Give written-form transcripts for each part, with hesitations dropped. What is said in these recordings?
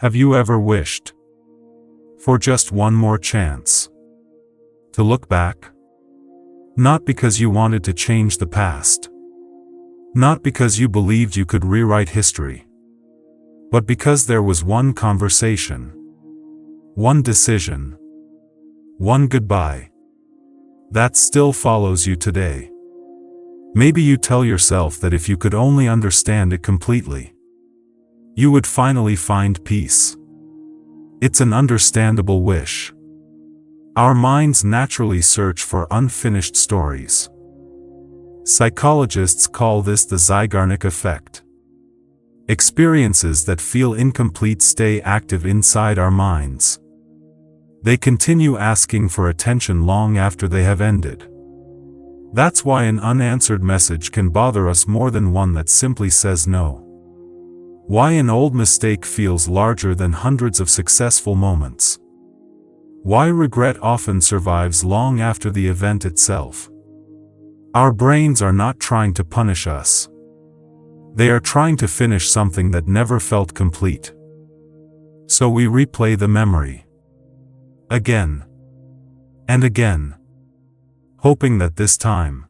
Have you ever wished for just one more chance to look back? Not because you wanted to change the past, not because you believed you could rewrite history, but because there was one conversation, one decision, one goodbye that still follows you today. Maybe you tell yourself that if you could only understand it completely, you would finally find peace. It's an understandable wish. Our minds naturally search for unfinished stories. Psychologists call this the Zeigarnik effect. Experiences that feel incomplete stay active inside our minds. They continue asking for attention long after they have ended. That's why an unanswered message can bother us more than one that simply says no. Why an old mistake feels larger than hundreds of successful moments. Why regret often survives long after the event itself. Our brains are not trying to punish us. They are trying to finish something that never felt complete. So we replay the memory. Again. And again. Hoping that this time,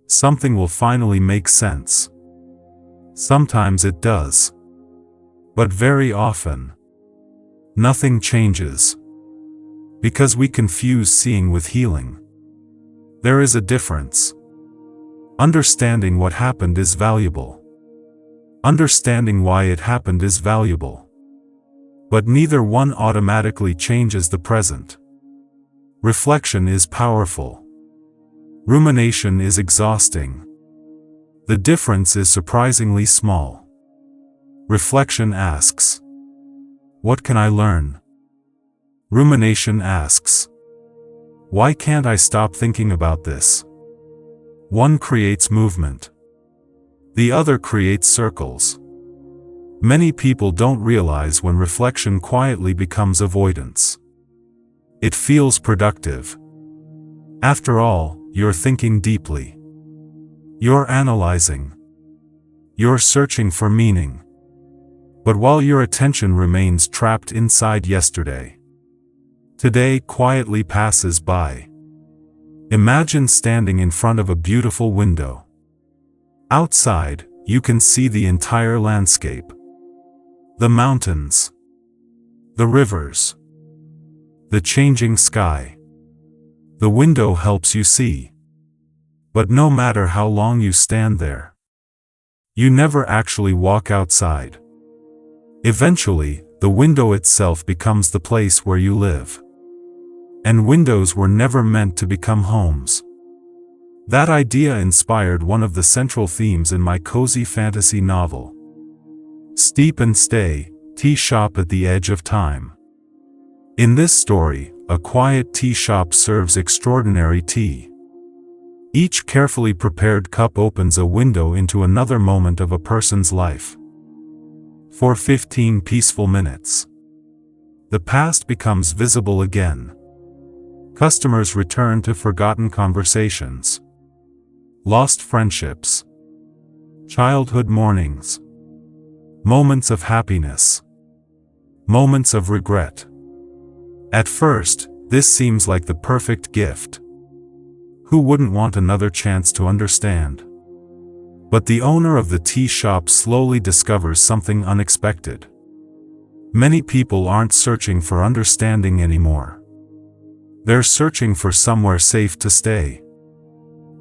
something will finally make sense. Sometimes it does. But very often, nothing changes. Because we confuse seeing with healing. There is a difference. Understanding what happened is valuable. Understanding why it happened is valuable. But neither one automatically changes the present. Reflection is powerful. Rumination is exhausting. The difference is surprisingly small. Reflection asks, what can I learn? Rumination asks, why can't I stop thinking about this? One creates movement. The other creates circles. Many people don't realize when reflection quietly becomes avoidance. It feels productive. After all, you're thinking deeply. You're analyzing. You're searching for meaning. But while your attention remains trapped inside yesterday, today quietly passes by. Imagine standing in front of a beautiful window. Outside, you can see the entire landscape. The mountains. The rivers. The changing sky. The window helps you see. But no matter how long you stand there, you never actually walk outside. Eventually, the window itself becomes the place where you live. And windows were never meant to become homes. That idea inspired one of the central themes in my cozy fantasy novel. Steep and Stay, Tea Shop at the Edge of Time. In this story, a quiet tea shop serves extraordinary tea. Each carefully prepared cup opens a window into another moment of a person's life. For 15 peaceful minutes, the past becomes visible again. Customers return to forgotten conversations, lost friendships, childhood mornings, moments of happiness, moments of regret. At first, this seems like the perfect gift. Who wouldn't want another chance to understand? But the owner of the tea shop slowly discovers something unexpected. Many people aren't searching for understanding anymore. They're searching for somewhere safe to stay.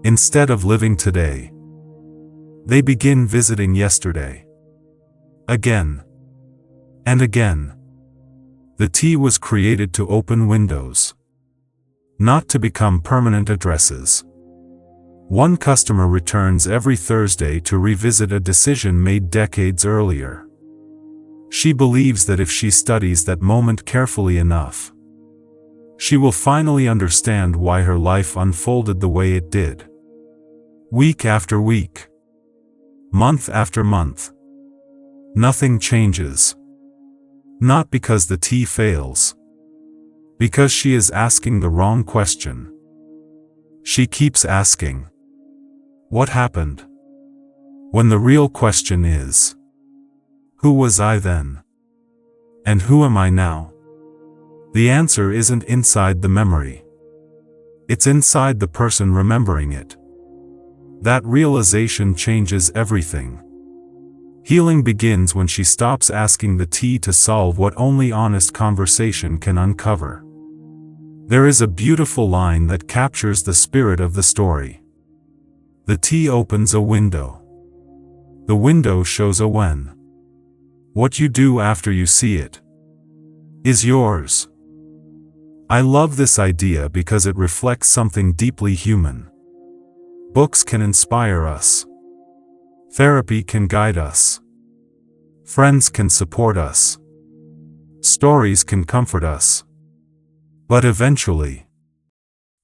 Instead of living today, they begin visiting yesterday. Again. And again. The tea was created to open windows, not to become permanent addresses. One customer returns every Thursday to revisit a decision made decades earlier. She believes that if she studies that moment carefully enough, she will finally understand why her life unfolded the way it did. Week after week, month after month, nothing changes. Not because the tea fails, because she is asking the wrong question. She keeps asking, what happened? When the real question is, who was I then? And who am I now? The answer isn't inside the memory. It's inside the person remembering it. That realization changes everything. Healing begins when she stops asking the tea to solve what only honest conversation can uncover. There is a beautiful line that captures the spirit of the story. The tea opens a window. The window shows a when. What you do after you see it is yours. I love this idea because it reflects something deeply human. Books can inspire us. Therapy can guide us. Friends can support us. Stories can comfort us. But eventually,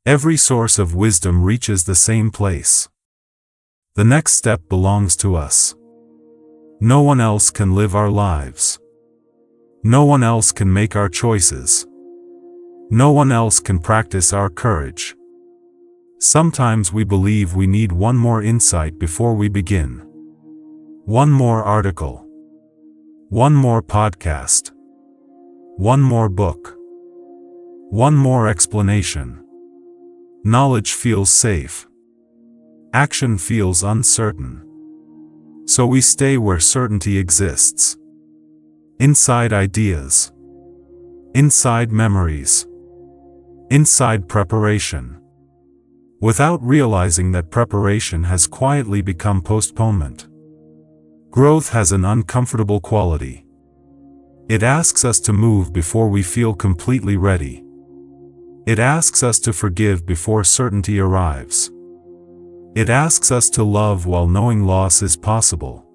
every source of wisdom reaches the same place. The next step belongs to us. No one else can live our lives. No one else can make our choices. No one else can practice our courage. Sometimes we believe we need one more insight before we begin. One more article. One more podcast. One more book. One more explanation. Knowledge feels safe. Action feels uncertain. So we stay where certainty exists. Inside ideas. Inside memories. Inside preparation. Without realizing that preparation has quietly become postponement. Growth has an uncomfortable quality. It asks us to move before we feel completely ready. It asks us to forgive before certainty arrives. It asks us to love while knowing loss is possible.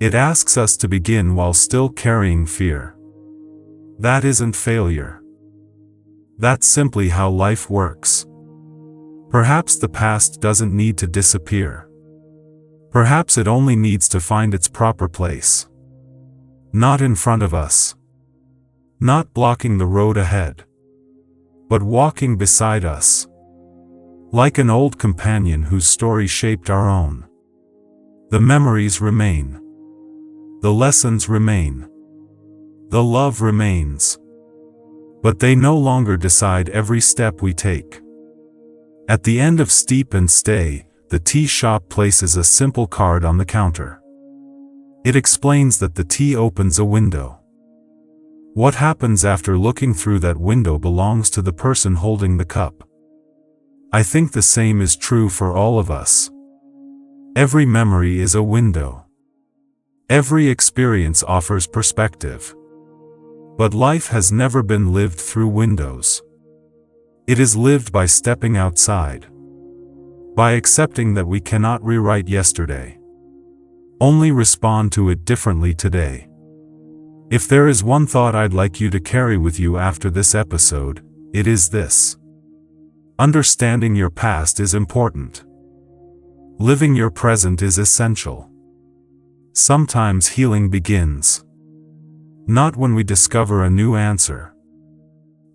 It asks us to begin while still carrying fear. That isn't failure. That's simply how life works. Perhaps the past doesn't need to disappear. Perhaps it only needs to find its proper place. Not in front of us. Not blocking the road ahead. But walking beside us. Like an old companion whose story shaped our own. The memories remain. The lessons remain. The love remains. But they no longer decide every step we take. At the end of Steep and Stay, the tea shop places a simple card on the counter. It explains that the tea opens a window. What happens after looking through that window belongs to the person holding the cup. I think the same is true for all of us. Every memory is a window. Every experience offers perspective. But life has never been lived through windows. It is lived by stepping outside. By accepting that we cannot rewrite yesterday. Only respond to it differently today. If there is one thought I'd like you to carry with you after this episode, it is this. Understanding your past is important. Living your present is essential. Sometimes healing begins. Not when we discover a new answer.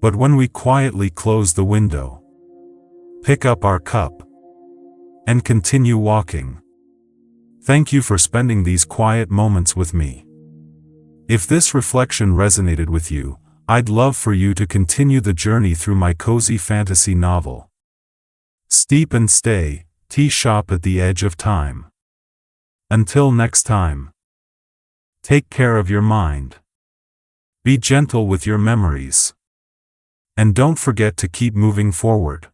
But when we quietly close the window. Pick up our cup. And continue walking. Thank you for spending these quiet moments with me. If this reflection resonated with you, I'd love for you to continue the journey through my cozy fantasy novel. Steep and Stay, Tea Shop at the Edge of Time. Until next time. Take care of your mind. Be gentle with your memories. And don't forget to keep moving forward.